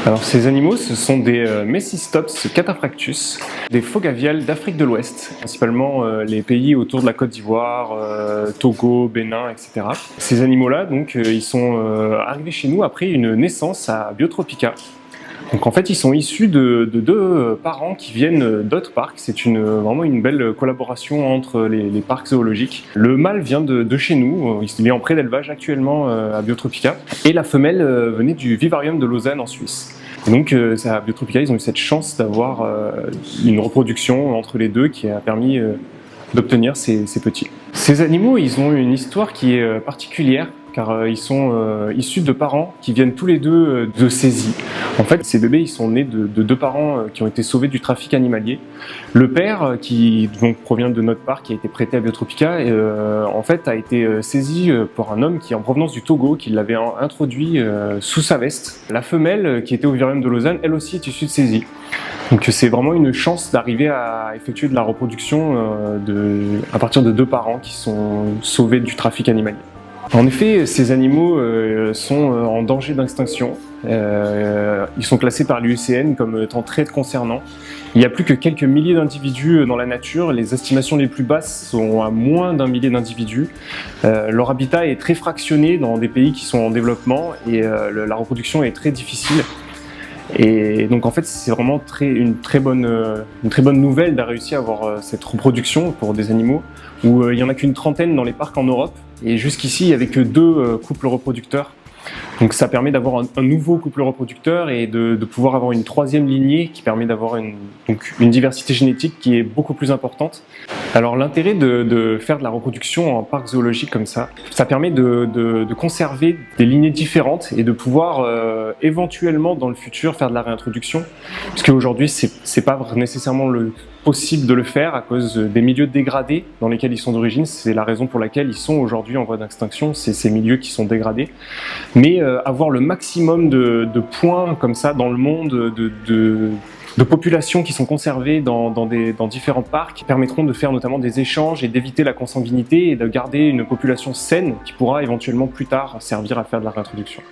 Alors ces animaux, ce sont des Mecistops cataphractus, des faux gaviales d'Afrique de l'Ouest, principalement les pays autour de la Côte d'Ivoire, Togo, Bénin, etc. Ces animaux-là, donc, ils sont arrivés chez nous après une naissance à Biotropica. Donc en fait, ils sont issus de deux parents qui viennent d'autres parcs. C'est vraiment une belle collaboration entre les parcs zoologiques. Le mâle vient de chez nous, il est en pré d'élevage actuellement à Biotropica. Et la femelle venait du vivarium de Lausanne en Suisse. Et donc à Biotropica, ils ont eu cette chance d'avoir une reproduction entre les deux qui a permis d'obtenir ces petits. Ces animaux, ils ont une histoire qui est particulière car ils sont issus de parents qui viennent tous les deux de saisie. En fait, ces bébés, ils sont nés de deux parents qui ont été sauvés du trafic animalier. Le père, qui donc provient de notre parc, qui a été prêté à Biotropica, en fait a été saisi par un homme qui est en provenance du Togo, qui l'avait introduit sous sa veste. La femelle, qui était au vivarium de Lausanne, elle aussi est issue de saisie. Donc c'est vraiment une chance d'arriver à effectuer de la reproduction à partir de deux parents qui sont sauvés du trafic animalier. En effet, ces animaux sont en danger d'extinction. Ils sont classés par l'UICN comme étant très concernants. Il n'y a plus que quelques milliers d'individus dans la nature. Les estimations les plus basses sont à moins d'1 millier d'individus. Leur habitat est très fractionné dans des pays qui sont en développement et la reproduction est très difficile. Et donc en fait c'est vraiment une très bonne nouvelle d'avoir réussi à avoir cette reproduction pour des animaux où il n'y en a qu'une trentaine dans les parcs en Europe et jusqu'ici il n'y avait que 2 couples reproducteurs. Donc ça permet d'avoir un nouveau couple reproducteur et de pouvoir avoir une 3e lignée qui permet d'avoir une diversité génétique qui est beaucoup plus importante. Alors l'intérêt de faire de la reproduction en parc zoologique comme ça permet de conserver des lignées différentes et de pouvoir éventuellement dans le futur faire de la réintroduction. Parce qu'aujourd'hui c'est pas nécessairement possible de le faire à cause des milieux dégradés dans lesquels ils sont d'origine. C'est la raison pour laquelle ils sont aujourd'hui en voie d'extinction, c'est ces milieux qui sont dégradés. Mais avoir le maximum de points comme ça dans le monde, de populations qui sont conservées dans différents parcs permettront de faire notamment des échanges et d'éviter la consanguinité et de garder une population saine qui pourra éventuellement plus tard servir à faire de la réintroduction.